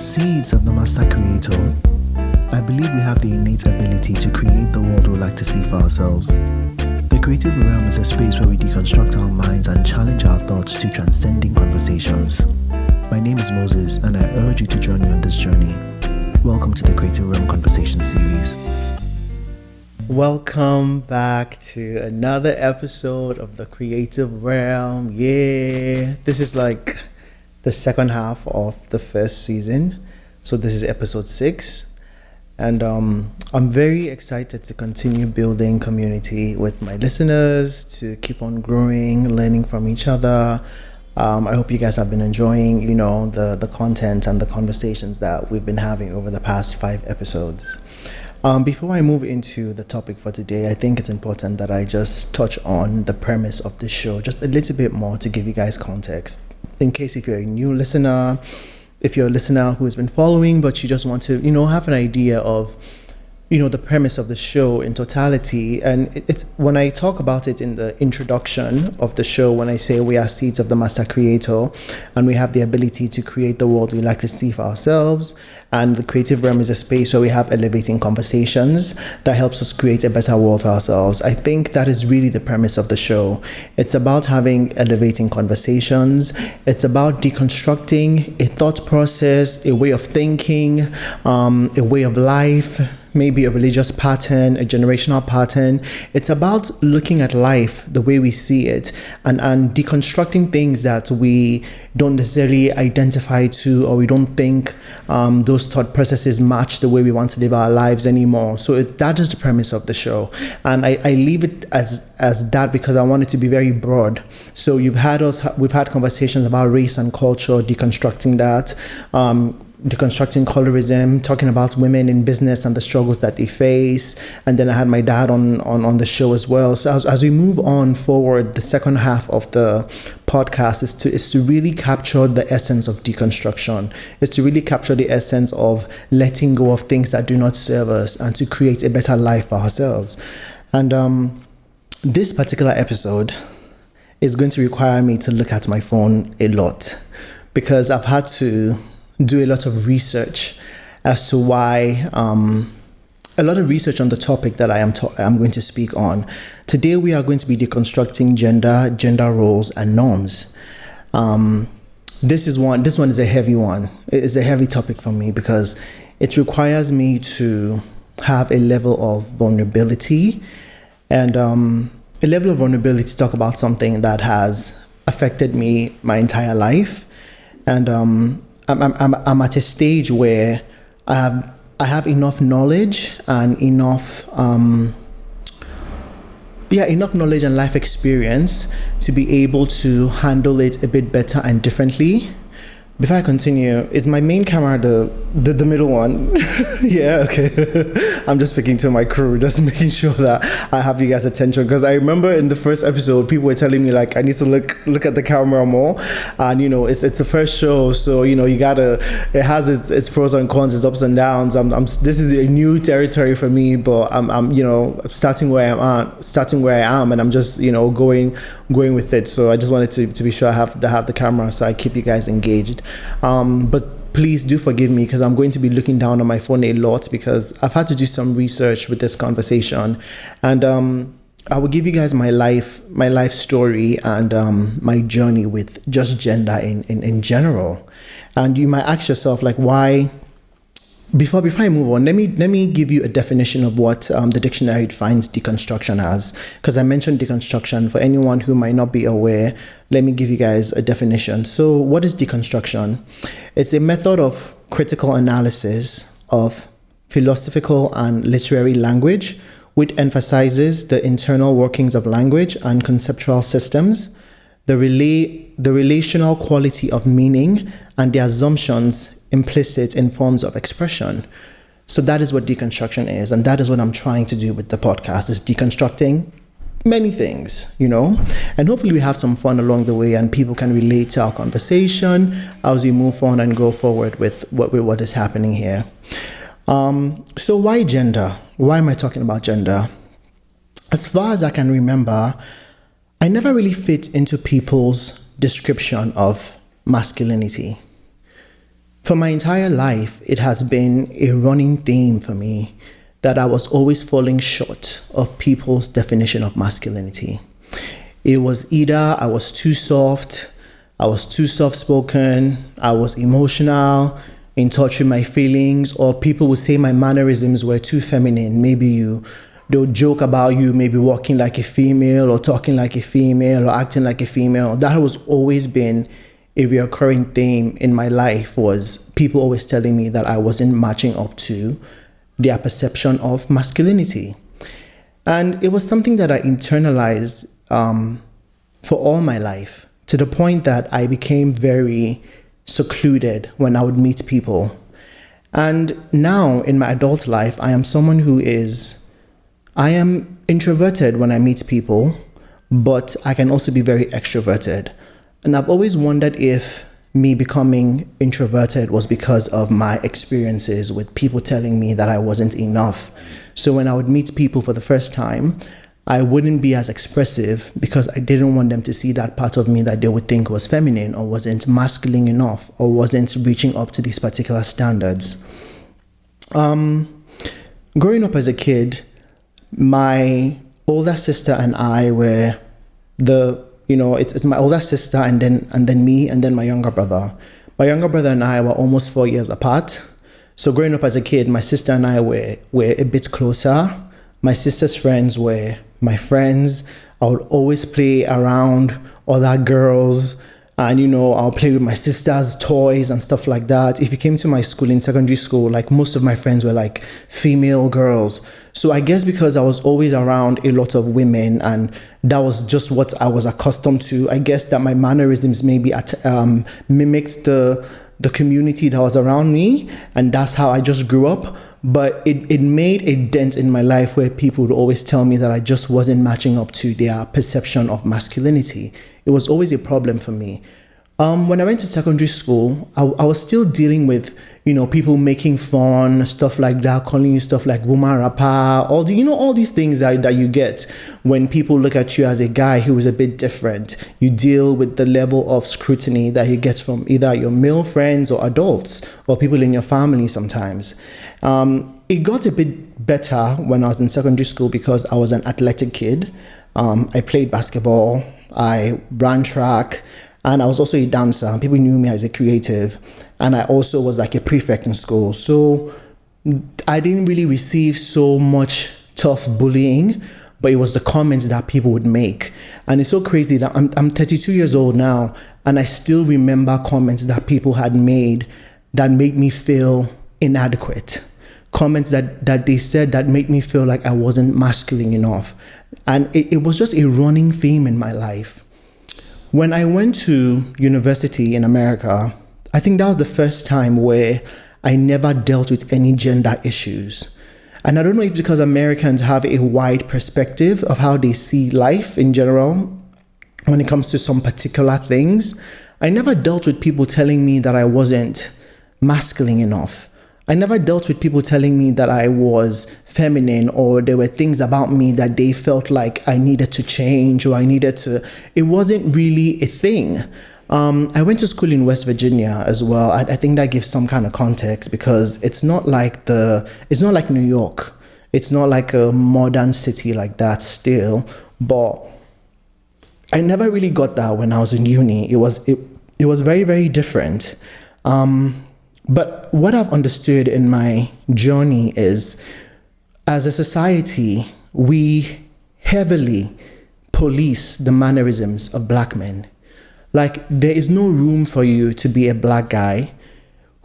As seeds of the Master Creator, I believe we have the innate ability to create the world we like to see for ourselves. The creative realm is a space where we deconstruct our minds and challenge our thoughts to transcending conversations. My name is Moses, and I urge you to join me on this journey. Welcome to the Creative Realm Conversation Series. Welcome back to another episode of the Creative Realm. Yeah, this is like the second half of the first season. So this is episode 6. And I'm very excited to continue building community with my listeners, to keep on growing, learning from each other. I hope you guys have been enjoying, the content and the conversations that we've been having over the past 5 episodes. Before I move into the topic for today, I think it's important that I just touch on the premise of the show just a little bit more to give you guys context. In case if you're a new listener, if you're a listener who has been following, but you just want to, have an idea of, the premise of the show in totality. And it's when I talk about it in the introduction of the show, when I say we are seeds of the Master Creator and we have the ability to create the world we like to see for ourselves. And the creative realm is a space where we have elevating conversations that helps us create a better world for ourselves. I think that is really the premise of the show. It's about having elevating conversations. It's about deconstructing a thought process, a way of thinking, a way of life, maybe a religious pattern, a generational pattern. It's about looking at life the way we see it and deconstructing things that we don't necessarily identify to, or we don't think those thought processes match the way we want to live our lives anymore. So that is the premise of the show. And I leave it as that because I want it to be very broad. So we've had conversations about race and culture, deconstructing that, deconstructing colorism, talking about women in business and the struggles that they face. And then I had my dad on the show as well. So as we move on forward, the second half of the podcast is to really capture the essence of deconstruction. It's to really capture the essence of letting go of things that do not serve us and to create a better life for ourselves. And this particular episode is going to require me to look at my phone a lot because I've had to do a lot of research as to why, a lot of research on the topic that I'm going to speak on. Today we are going to be deconstructing gender roles and norms. This one is a heavy one. It is a heavy topic for me because it requires me to have a level of vulnerability and a level of vulnerability to talk about something that has affected me my entire life. And I'm at a stage where I have enough knowledge and enough knowledge and life experience to be able to handle it a bit better and differently. Before I continue, is my main camera the middle one? Yeah, okay. I'm just speaking to my crew, just making sure that I have you guys' attention. Because I remember in the first episode, people were telling me like I need to look at the camera more. And it's the first show, so it has its pros and cons, its ups and downs. This is a new territory for me, but I'm starting where I am, and I'm just going with it. So I just wanted to be sure I have the camera, so I keep you guys engaged. But please do forgive me because I'm going to be looking down on my phone a lot because I've had to do some research with this conversation, and I will give you guys my life story and my journey with just gender in general. And you might ask yourself like, why? Before I move on, let me give you a definition of what the dictionary defines deconstruction as, because I mentioned deconstruction. For anyone who might not be aware, let me give you guys a definition. So what is deconstruction? It's a method of critical analysis of philosophical and literary language, which emphasizes the internal workings of language and conceptual systems, the relational quality of meaning, and the assumptions implicit in forms of expression. So that is what deconstruction is, and that is what I'm trying to do with the podcast, is deconstructing many things, and hopefully we have some fun along the way and people can relate to our conversation as we move on and go forward with what is happening here. So why gender? Why am I talking about gender? As far as I can remember, I never really fit into people's description of masculinity. For my entire life, it has been a running theme for me that I was always falling short of people's definition of masculinity. It was either I was too soft, I was too soft spoken, I was emotional, in touch with my feelings, or people would say my mannerisms were too feminine. They'll joke about you maybe walking like a female or talking like a female or acting like a female. That has always been a recurring theme in my life, was people always telling me that I wasn't matching up to their perception of masculinity. And it was something that I internalized for all my life, to the point that I became very secluded when I would meet people. And now in my adult life, I am introverted when I meet people, but I can also be very extroverted. And I've always wondered if me becoming introverted was because of my experiences with people telling me that I wasn't enough. So when I would meet people for the first time, I wouldn't be as expressive because I didn't want them to see that part of me that they would think was feminine or wasn't masculine enough or wasn't reaching up to these particular standards. Growing up as a kid, my older sister and I were it's my older sister and then me and then my younger brother. My younger brother and I were almost 4 years apart. So growing up as a kid, my sister and I were a bit closer. My sister's friends were my friends. I would always play around other girls, and I'll play with my sister's toys and stuff like that. If you came to my school in secondary school, like most of my friends were like female girls. So I guess because I was always around a lot of women and that was just what I was accustomed to, I guess that my mannerisms maybe mimicked the community that was around me, and that's how I just grew up. But it made a dent in my life where people would always tell me that I just wasn't matching up to their perception of masculinity. It was always a problem for me. When I went to secondary school, I was still dealing with, people making fun, stuff like that, calling you stuff like woman rapper, all these things that you get when people look at you as a guy who is a bit different. You deal with the level of scrutiny that you get from either your male friends or adults or people in your family sometimes. It got a bit better when I was in secondary school because I was an athletic kid. I played basketball, I ran track, and I was also a dancer. People knew me as a creative. And I also was like a prefect in school. So I didn't really receive so much tough bullying, but it was the comments that people would make. And it's so crazy that I'm 32 years old now, and I still remember comments that people had made that made me feel inadequate. Comments that they said that made me feel like I wasn't masculine enough. And it was just a running theme in my life. When I went to university in America, I think that was the first time where I never dealt with any gender issues. And I don't know if because Americans have a wide perspective of how they see life in general when it comes to some particular things. I never dealt with people telling me that I wasn't masculine enough. I never dealt with people telling me that I was feminine or there were things about me that they felt like I needed to change or it wasn't really a thing. I went to school in West Virginia as well. I think that gives some kind of context because it's not like New York. It's not like a modern city like that still, but I never really got that when I was in uni. It was very, very different. But what I've understood in my journey is, as a society, we heavily police the mannerisms of black men. Like, there is no room for you to be a black guy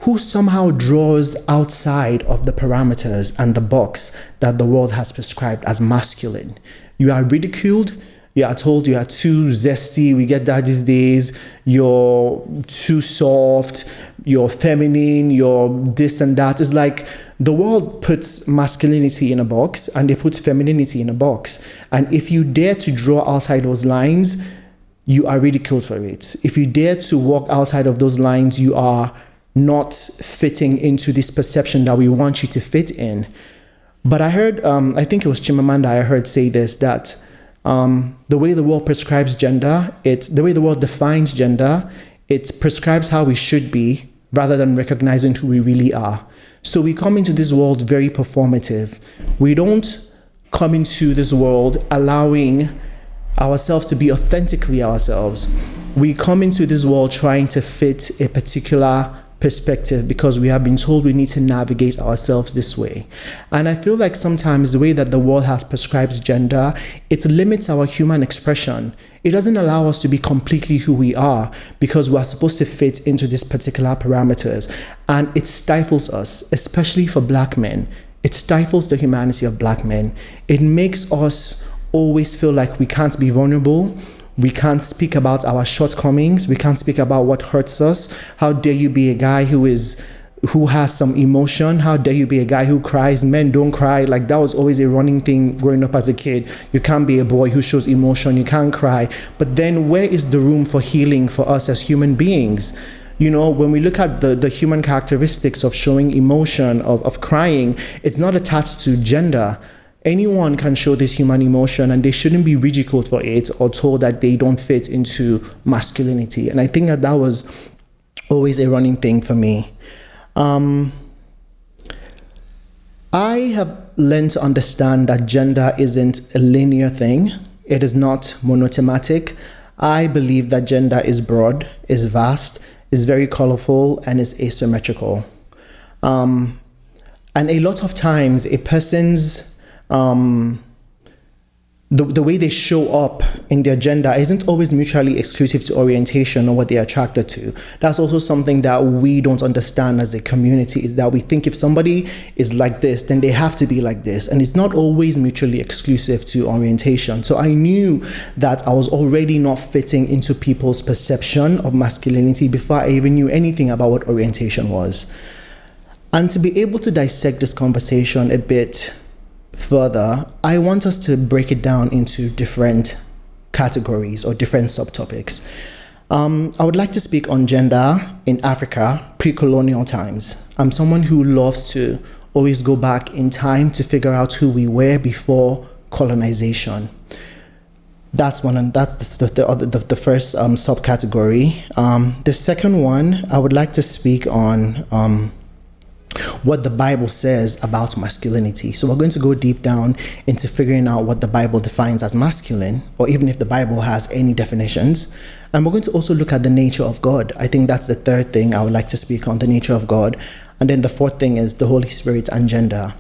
who somehow draws outside of the parameters and the box that the world has prescribed as masculine. You are ridiculed. You are told you are too zesty. We get that these days. You're too soft. You're feminine. You're this and that. It's like the world puts masculinity in a box and they put femininity in a box. And if you dare to draw outside those lines, you are ridiculed for it. If you dare to walk outside of those lines, you are not fitting into this perception that we want you to fit in. But I heard, I think it was Chimamanda I heard say this, that the way the world prescribes gender, the way the world defines gender, it prescribes how we should be, rather than recognizing who we really are. So we come into this world very performative. We don't come into this world allowing ourselves to be authentically ourselves. We come into this world trying to fit a particular perspective because we have been told we need to navigate ourselves this way. And I feel like sometimes the way that the world has prescribed gender, it limits our human expression. It doesn't allow us to be completely who we are because we're supposed to fit into these particular parameters. And it stifles us, especially for Black men. It stifles the humanity of Black men. It makes us always feel like we can't be vulnerable. We can't speak about our shortcomings. We can't speak about what hurts us. How dare you be a guy who has some emotion? How dare you be a guy who cries? Men don't cry. Like, that was always a running thing growing up as a kid. You can't be a boy who shows emotion. You can't cry. But then where is the room for healing for us as human beings? You know, when we look at the human characteristics of showing emotion, of crying, it's not attached to gender. Anyone can show this human emotion and they shouldn't be ridiculed for it or told that they don't fit into masculinity. And I think that was always a running thing for me. I have learned to understand that gender isn't a linear thing. It is not monothematic. I believe that gender is broad, is vast, is very colorful, and is asymmetrical. And a lot of times a person's the way they show up in their gender isn't always mutually exclusive to orientation or what they're attracted to. That's also something that we don't understand as a community, is that we think if somebody is like this, then they have to be like this. And it's not always mutually exclusive to orientation. So I knew that I was already not fitting into people's perception of masculinity before I even knew anything about what orientation was. And to be able to dissect this conversation a bit further, I want us to break it down into different categories or different subtopics. I would like to speak on gender in Africa, pre-colonial times. I'm someone who loves to always go back in time to figure out who we were before colonization. That's the first subcategory. The second one, I would like to speak on what the Bible says about masculinity. So we're going to go deep down into figuring out what the Bible defines as masculine, or even if the Bible has any definitions. And we're going to also look at the nature of God. I think that's the third thing I would like to speak on, the nature of God. And then the fourth thing is the Holy Spirit and gender.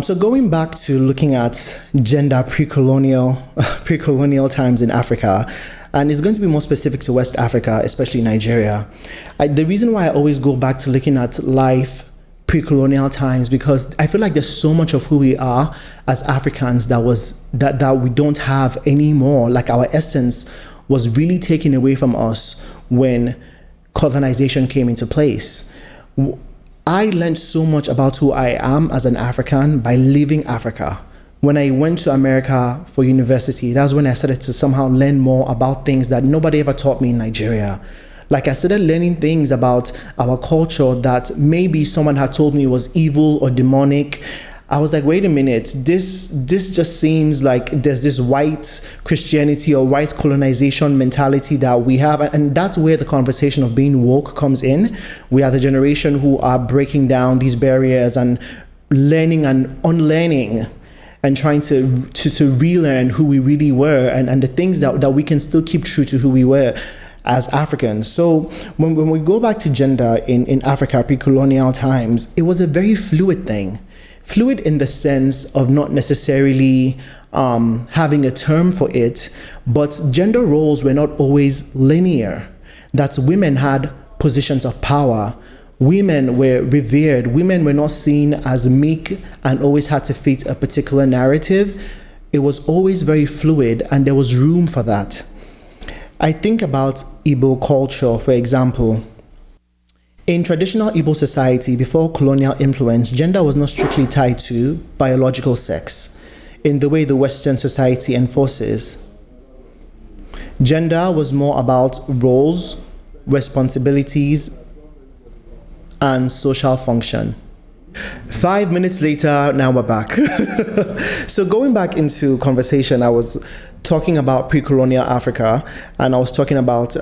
So going back to looking at gender pre-colonial times in Africa, and it's going to be more specific to West Africa, especially Nigeria. The reason why I always go back to looking at life pre-colonial times, because I feel like there's so much of who we are as Africans that we don't have anymore. Like, our essence was really taken away from us when colonization came into place. I learned so much about who I am as an African by leaving Africa. When I went to America for university, that's when I started to somehow learn more about things that nobody ever taught me in Nigeria. Like, I started learning things about our culture that maybe someone had told me was evil or demonic. I was like, wait a minute, this just seems like there's this white Christianity or white colonization mentality that we have. And that's where the conversation of being woke comes in. We are the generation who are breaking down these barriers and learning and unlearning and trying to relearn who we really were and the things that we can still keep true to who we were as Africans. So when we go back to gender in Africa, pre-colonial times, it was a very fluid thing. Fluid in the sense of not necessarily having a term for it, but gender roles were not always linear. That women had positions of power. Women were revered. Women were not seen as meek and always had to fit a particular narrative. It was always very fluid, and there was room for that. I think about Igbo culture, for example. In traditional Igbo society, before colonial influence, gender was not strictly tied to biological sex in the way the Western society enforces. Gender was more about roles, responsibilities, and social function. 5 minutes later, now we're back. So going back into conversation, I was talking about pre-colonial Africa, and I was talking about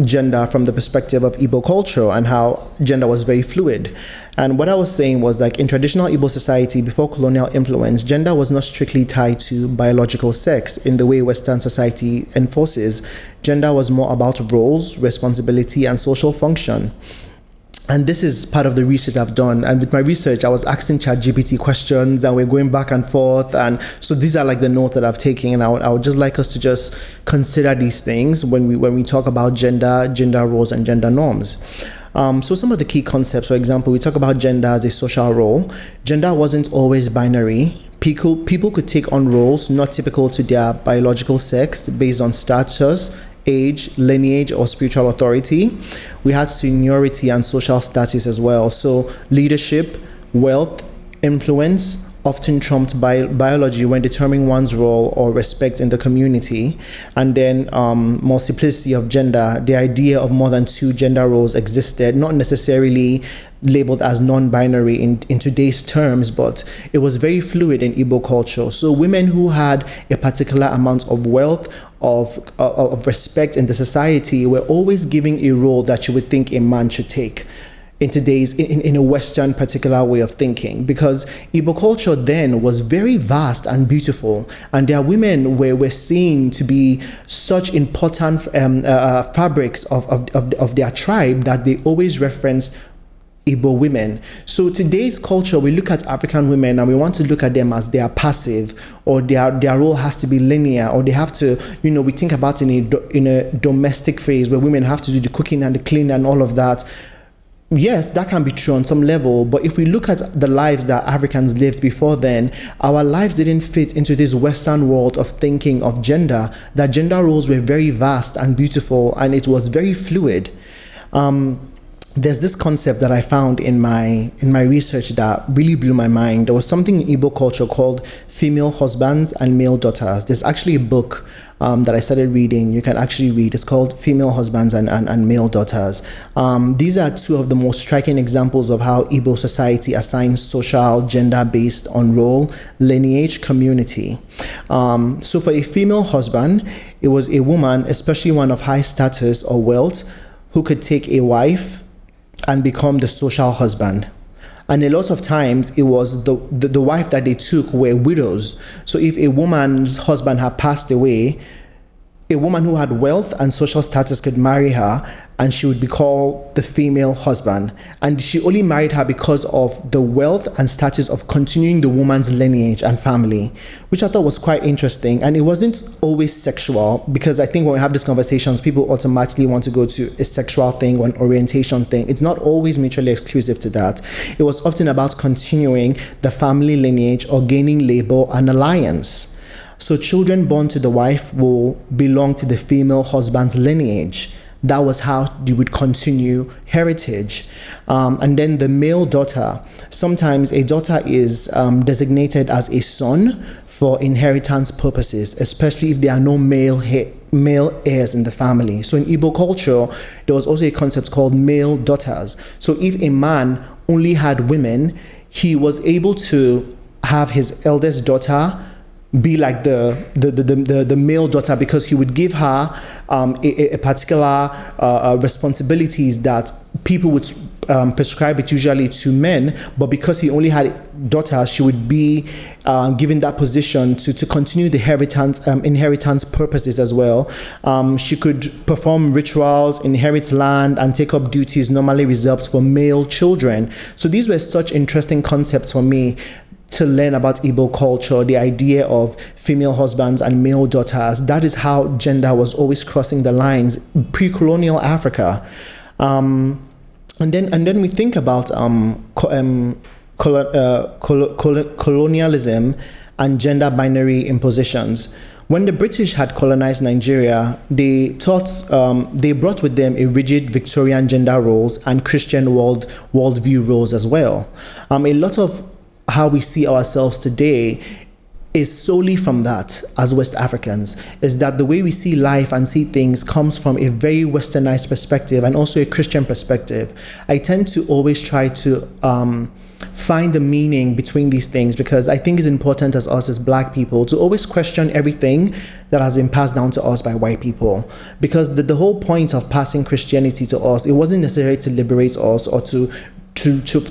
gender from the perspective of Igbo culture and how gender was very fluid. And what I was saying was, like, in traditional Igbo society before colonial influence, gender was not strictly tied to biological sex in the way Western society enforces. Gender was more about roles, responsibility, and social function. And this is part of the research I've done. And with my research, I was asking ChatGPT questions, and we're going back and forth. And so these are like the notes that I've taken. And I would just like us to just consider these things when we talk about gender roles, and gender norms. So some of the key concepts, for example, we talk about gender as a social role. Gender wasn't always binary. People could take on roles not typical to their biological sex based on status, age, lineage, or spiritual authority. We had seniority and social status as well. So leadership, wealth, influence often trumped biology when determining one's role or respect in the community. And then multiplicity of gender, the idea of more than two gender roles existed, not necessarily labeled as non-binary in today's terms, but it was very fluid in Igbo culture. So women who had a particular amount of wealth, of respect in the society, were always given a role that you would think a man should take in today's, in a Western particular way of thinking, because Igbo culture then was very vast and beautiful, and their women were seen to be such important fabrics of their tribe that they always referenced Igbo women. So today's culture, we look at African women and we want to look at them as they are passive, or their role has to be linear, or they have to, we think about in a domestic phase where women have to do the cooking and the cleaning and all of that. Yes, that can be true on some level, but if we look at the lives that Africans lived before then, our lives didn't fit into this Western world of thinking of gender. That gender roles were very vast and beautiful, and it was very fluid. There's this concept that I found in my research that really blew my mind. There was something in Igbo culture called female husbands and male daughters. There's actually a book that I started reading. You can actually read. It's called Female Husbands and Male Daughters. These are two of the most striking examples of how Igbo society assigns social gender based on role, lineage, community. So for a female husband, it was a woman, especially one of high status or wealth, who could take a wife and become the social husband. And a lot of times it was the wife that they took were widows. So if a woman's husband had passed away, a woman who had wealth and social status could marry her, and she would be called the female husband. And she only married her because of the wealth and status of continuing the woman's lineage and family, which I thought was quite interesting. And it wasn't always sexual, because I think when we have these conversations, people automatically want to go to a sexual thing or an orientation thing. It's not always mutually exclusive to that. It was often about continuing the family lineage or gaining labor and alliance. So children born to the wife will belong to the female husband's lineage. That was how you would continue heritage. And then the male daughter. Sometimes a daughter is designated as a son for inheritance purposes, especially if there are no male heirs in the family. So in Igbo culture, there was also a concept called male daughters. So if a man only had women, he was able to have his eldest daughter be like the male daughter, because he would give her a particular responsibilities that people would prescribe it usually to men, but because he only had daughters, she would be given that position to continue the inheritance purposes as well. She could perform rituals, inherit land, and take up duties normally reserved for male children. So these were such interesting concepts for me to learn about Igbo culture, the idea of female husbands and male daughters. That is how gender was always crossing the lines pre-colonial Africa. And then we think about colonialism and gender binary impositions. When the British had colonized Nigeria, they brought with them a rigid Victorian gender roles and Christian worldview roles as well. A lot of how we see ourselves today is solely from that as West Africans, is that the way we see life and see things comes from a very westernized perspective and also a Christian perspective. I tend to always try to find the meaning between these things, because I think it's important as us as Black people to always question everything that has been passed down to us by white people, because the whole point of passing Christianity to us, it wasn't necessarily to liberate us or to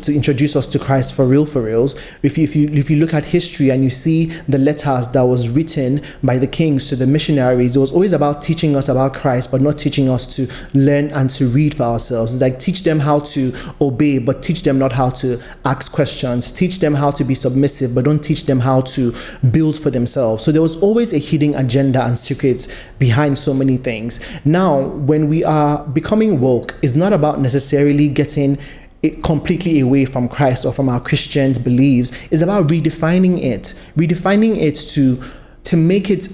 introduce us to Christ for reals. If you look at history and you see the letters that was written by the kings to the missionaries, it was always about teaching us about Christ, but not teaching us to learn and to read for ourselves. It's like, teach them how to obey, but teach them not how to ask questions. Teach them how to be submissive, but don't teach them how to build for themselves. So there was always a hidden agenda and secrets behind so many things. Now, when we are becoming woke, it's not about necessarily getting it completely away from Christ or from our Christian beliefs. Is about redefining it to make it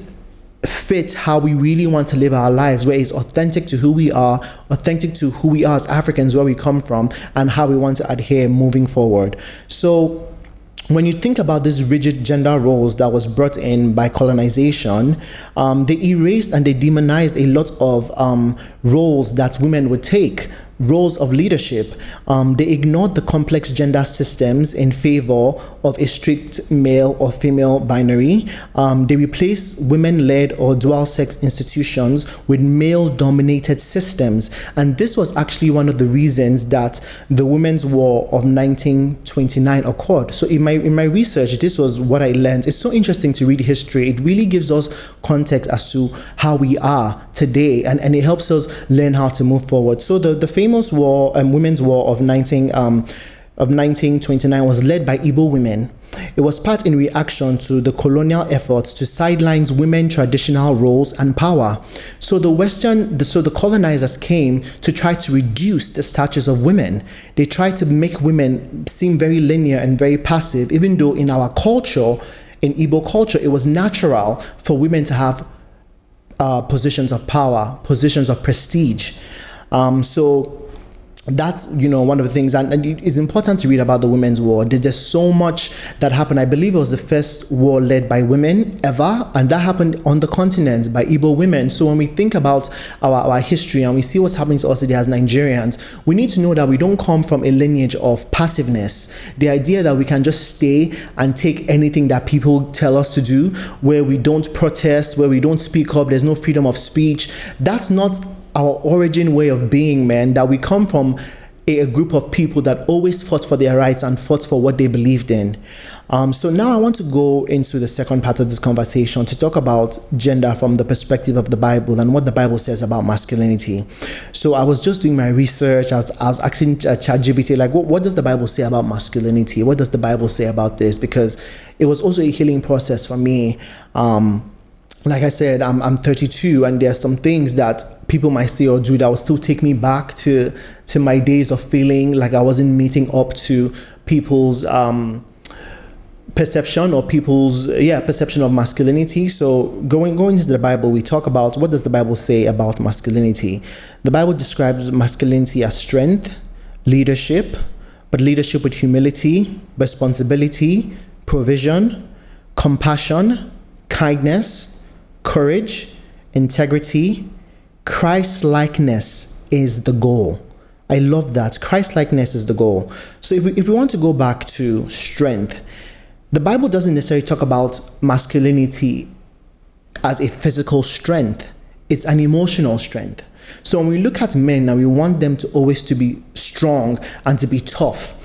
fit how we really want to live our lives, where it's authentic to who we are, authentic to who we are as Africans, where we come from, and how we want to adhere moving forward. So when you think about these rigid gender roles that was brought in by colonization, they erased and they demonized a lot of roles that women would take, roles of leadership. They ignored the complex gender systems in favor of a strict male or female binary. They replaced women-led or dual-sex institutions with male-dominated systems. And this was actually one of the reasons that the Women's War of 1929 occurred. So in my research, this was what I learned. It's so interesting to read history. It really gives us context as to how we are today, and it helps us learn how to move forward. So the famous war, Women's War of 1929 was led by Igbo women. It was part in reaction to the colonial efforts to sideline women's traditional roles and power. So the colonizers came to try to reduce the status of women. They tried to make women seem very linear and very passive, even though in our culture, in Igbo culture, it was natural for women to have positions of power, positions of prestige. So that's, one of the things, and it's important to read about the Women's War. There's so much that happened. I believe it was the first war led by women ever, and that happened on the continent by Igbo women. So when we think about our history and we see what's happening to us today as Nigerians, we need to know that we don't come from a lineage of passiveness. The idea that we can just stay and take anything that people tell us to do, where we don't protest, where we don't speak up, there's no freedom of speech, that's not our origin way of being, man. That we come from a group of people that always fought for their rights and fought for what they believed in. So now I want to go into the second part of this conversation to talk about gender from the perspective of the Bible and what the Bible says about masculinity. So I was just doing my research. I was asking ChatGPT, like, what does the Bible say about masculinity? What does the Bible say about this? Because it was also a healing process for me. Like I said, I'm 32, and there are some things that people might say or do that will still take me back to my days of feeling like I wasn't meeting up to people's perception or people's perception of masculinity. So going into the Bible, we talk about what does the Bible say about masculinity. The Bible describes masculinity as strength, leadership, but leadership with humility, responsibility, provision, compassion, kindness, courage, integrity. Christ-likeness is the goal. I love that. Christ-likeness is the goal. So if we want to go back to strength, the Bible doesn't necessarily talk about masculinity as a physical strength. It's an emotional strength. So when we look at men and we want them to always to be strong and to be tough,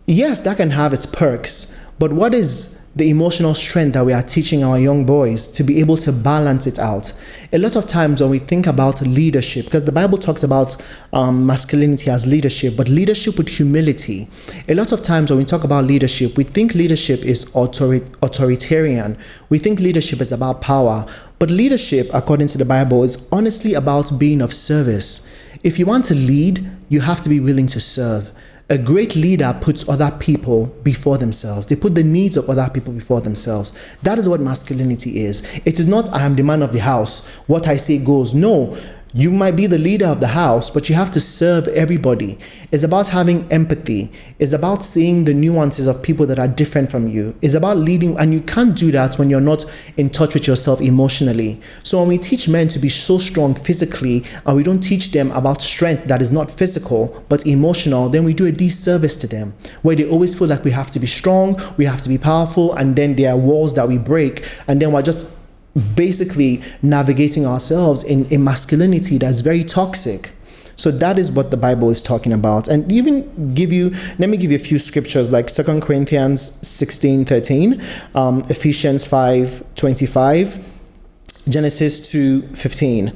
yes, that can have its perks, but what is the emotional strength that we are teaching our young boys to be able to balance it out? A lot of times when we think about leadership, because the Bible talks about masculinity as leadership, but leadership with humility. A lot of times when we talk about leadership, we think leadership is authoritarian. We think leadership is about power. But leadership, according to the Bible, is honestly about being of service. If you want to lead, you have to be willing to serve. A great leader puts other people before themselves. They put the needs of other people before themselves. That is what masculinity is. It is not, I am the man of the house. What I say goes. No, You might be the leader of the house, but you have to serve everybody. It's about having empathy. It's about seeing the nuances of people that are different from you. It's about leading, and you can't do that when you're not in touch with yourself emotionally. So when we teach men to be so strong physically, and we don't teach them about strength that is not physical, but emotional, then we do a disservice to them, where they always feel like we have to be strong, we have to be powerful, and then there are walls that we break, and then we're just basically navigating ourselves in masculinity that's very toxic. So that is what the Bible is talking about. And let me give you a few scriptures, like 2 Corinthians 16:13, Ephesians 5:25, Genesis 2:15.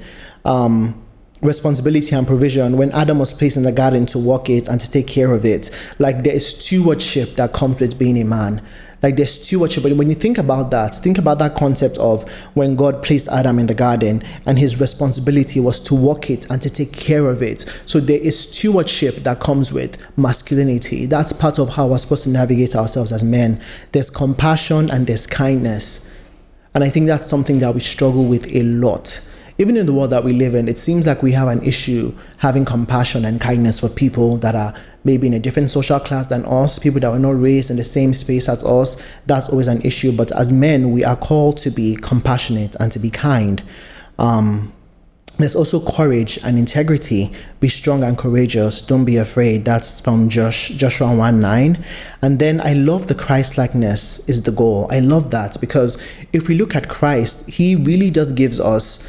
Responsibility and provision. When Adam was placed in the garden to walk it and to take care of it, like there is stewardship that comes with being a man. Like there's stewardship. But when you think about that concept of when God placed Adam in the garden and his responsibility was to walk it and to take care of it. So there is stewardship that comes with masculinity. That's part of how we're supposed to navigate ourselves as men. There's compassion and there's kindness. And I think that's something that we struggle with a lot. Even in the world that we live in, it seems like we have an issue having compassion and kindness for people that are maybe in a different social class than us, people that were not raised in the same space as us. That's always an issue. But as men, we are called to be compassionate and to be kind. There's also courage and integrity. Be strong and courageous. Don't be afraid. That's from Joshua 1:9. And then I love the Christ-likeness is the goal. I love that because if we look at Christ, he really just gives us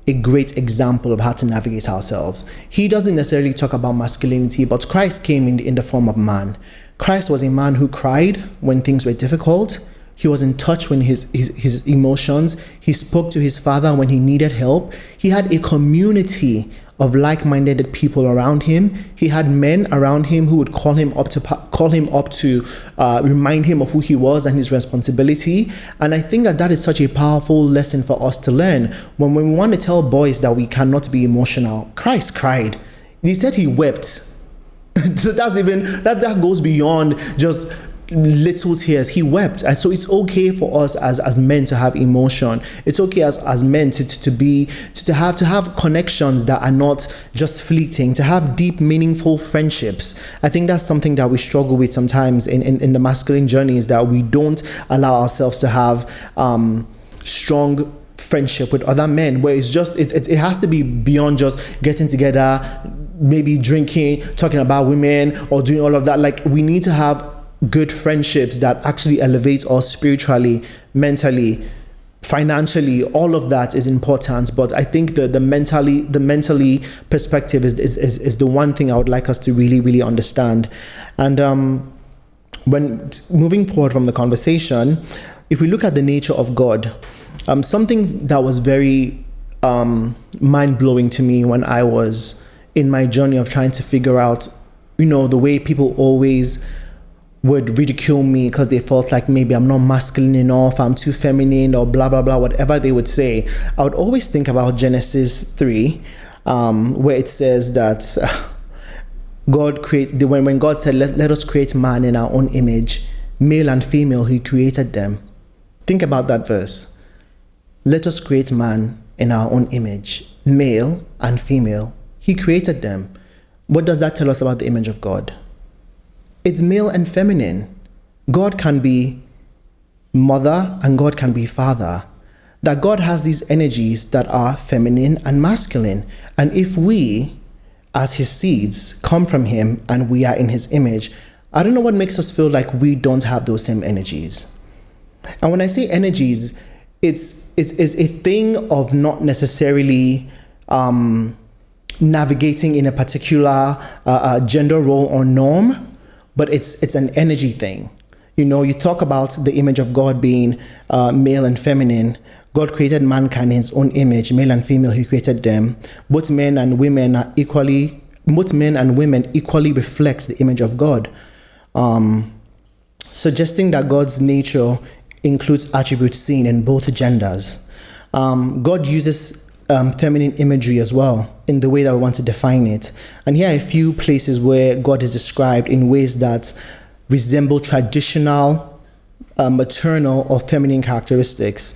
a great example of how to navigate ourselves. He doesn't necessarily talk about masculinity, but Christ came in the form of man. Christ was a man who cried when things were difficult. He was in touch with his emotions. He spoke to his Father when he needed help. He had a community of like-minded people around him. He had men around him who would call him up to remind him of who he was and his responsibility. And I think that is such a powerful lesson for us to learn. When we want to tell boys that we cannot be emotional, Christ cried. He said he wept. So that goes beyond just little tears. He wept. And so it's okay for us as men to have emotion. It's okay as men to have connections that are not just fleeting, to have deep, meaningful friendships. I think that's something that we struggle with sometimes in the masculine journey, is that we don't allow ourselves to have strong friendship with other men, where it has to be beyond just getting together, maybe drinking, talking about women, or doing all of that. Like, we need to have good friendships that actually elevate us spiritually, mentally, financially. All of that is important, but I think the mentally perspective is the one thing I would like us to really, really understand. And when moving forward from the conversation, if we look at the nature of God, something that was very mind-blowing to me when I was in my journey of trying to figure out, the way people always would ridicule me because they felt like maybe I'm not masculine enough, I'm too feminine, or blah, blah, blah, whatever they would say. I would always think about Genesis 3, where it says that when God said, let us create man in our own image, male and female, he created them. Think about that verse. Let us create man in our own image, male and female, he created them. What does that tell us about the image of God? It's male and feminine. God can be mother and God can be father. That God has these energies that are feminine and masculine. And if we, as his seeds, come from him and we are in his image, I don't know what makes us feel like we don't have those same energies. And when I say energies, it's a thing of not necessarily navigating in a particular gender role or norm, but it's an energy thing. You talk about the image of God being male and feminine. God created mankind in his own image, male and female, he created them. Both men and women equally reflect the image of God. Suggesting that God's nature includes attributes seen in both genders. God uses feminine imagery as well in the way that we want to define it. And here are a few places where God is described in ways that resemble traditional maternal or feminine characteristics.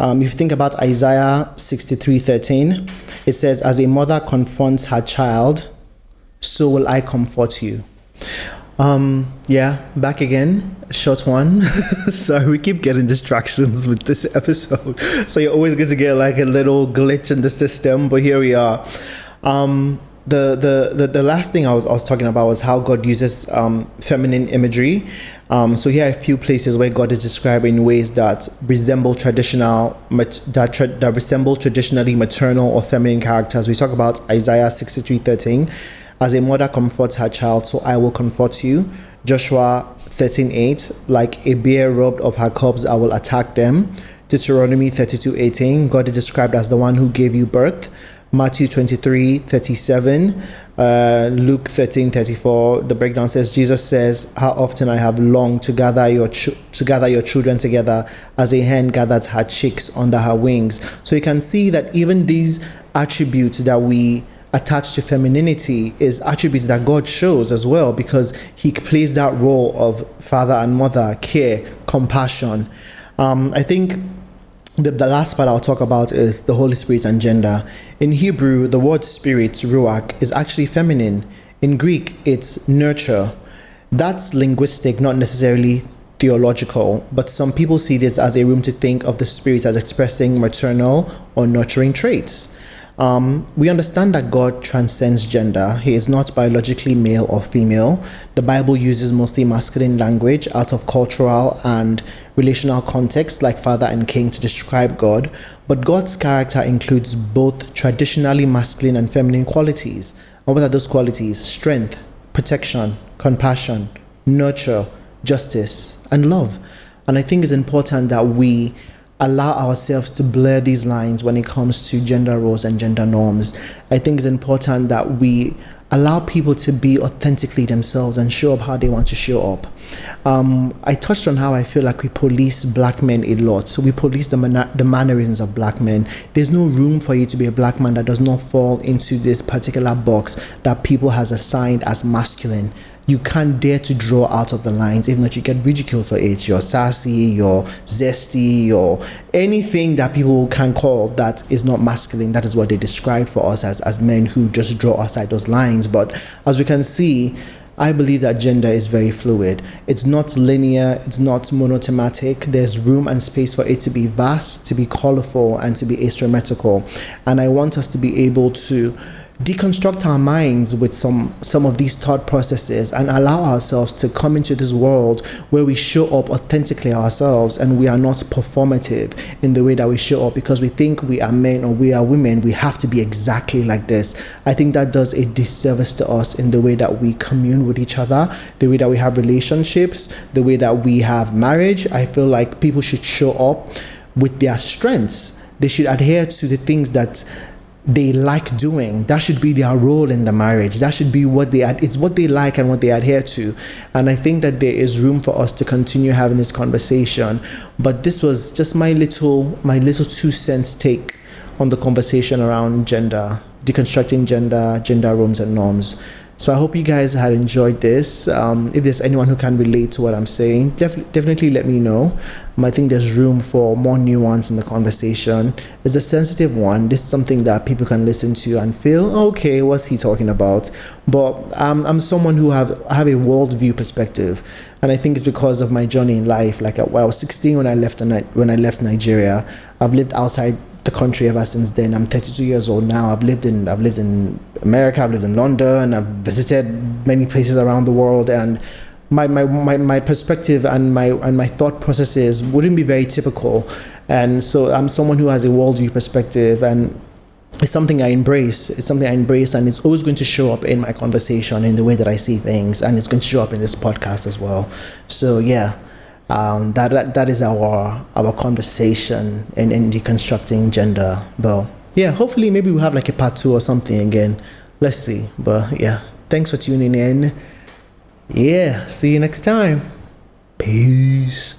If you think about Isaiah 63:13, it says, "As a mother confronts her child, so will I comfort you." Back again, short one. Sorry, we keep getting distractions with this episode, so you're always going to get like a little glitch in the system. But here we are. The last thing I was talking about was how God uses feminine imagery. So here are a few places where God is described in ways that resemble traditionally maternal or feminine characters. We talk about Isaiah 63:13. "As a mother comforts her child, so I will comfort you." Joshua 13:8. "Like a bear robbed of her cubs, I will attack them." Deuteronomy 32:18. God is described as the one who gave you birth. Matthew 23:37. Luke 13:34. The breakdown says, Jesus says, "How often I have longed to gather your children together as a hen gathers her chicks under her wings." So you can see that even these attributes that we attached to femininity is attributes that God shows as well, because he plays that role of father and mother, care, compassion. I think the last part I'll talk about is the Holy Spirit and gender. In Hebrew, the word spirit, ruach, is actually feminine. In Greek, it's nurture. That's linguistic, not necessarily theological, but some people see this as a room to think of the spirit as expressing maternal or nurturing traits. We understand that God transcends gender. He is not biologically male or female. The Bible uses mostly masculine language out of cultural and relational contexts like father and king to describe God, but God's character includes both traditionally masculine and feminine qualities. And what are those qualities? Strength, protection, compassion, nurture, justice, and love. And I think it's important that we allow ourselves to blur these lines when it comes to gender roles and gender norms. I think it's important that we allow people to be authentically themselves and show up how they want to show up. I touched on how I feel like we police black men a lot. So we police the mannerisms of black men. There's no room for you to be a black man that does not fall into this particular box that people has assigned as masculine. You can't dare to draw out of the lines, even if you get ridiculed for it. You're sassy, you're zesty, or anything that people can call that is not masculine. That is what they describe for us as men who just draw outside those lines. But as we can see, I believe that gender is very fluid. It's not linear, it's not monothematic. There's room and space for it to be vast, to be colorful, and to be asymmetrical. And I want us to be able to deconstruct our minds with some of these thought processes and allow ourselves to come into this world where we show up authentically ourselves, and we are not performative in the way that we show up because we think we are men or we are women. We have to be exactly like this. I think that does a disservice to us in the way that we commune with each other, the way that we have relationships, the way that we have marriage. I feel like people should show up with their strengths. They should adhere to the things that they like doing. That should be their role in the marriage. That should be it's what they like and what they adhere to. And I think that there is room for us to continue having this conversation. But this was just my little 2 cents take on the conversation around gender, deconstructing gender roles and norms. So I hope you guys had enjoyed this. If there's anyone who can relate to what I'm saying, definitely let me know. I think there's room for more nuance in the conversation. It's a sensitive one. This is something that people can listen to and feel, okay, what's he talking about? But I'm someone who have a worldview perspective, and I think it's because of my journey in life. Like when I was 16 when I left Nigeria. I've lived outside the country ever since then. I'm 32 years old now. I've lived in America, I've lived in London, I've visited many places around the world, and my perspective and my thought processes wouldn't be very typical. And so I'm someone who has a worldview perspective, and it's something I embrace. And it's always going to show up in my conversation, in the way that I see things, and it's going to show up in this podcast as well. So yeah. That is our conversation in deconstructing gender. But yeah, hopefully maybe we'll have like a part 2 or something again. Let's see. But yeah, thanks for tuning in. Yeah, see you next time. Peace.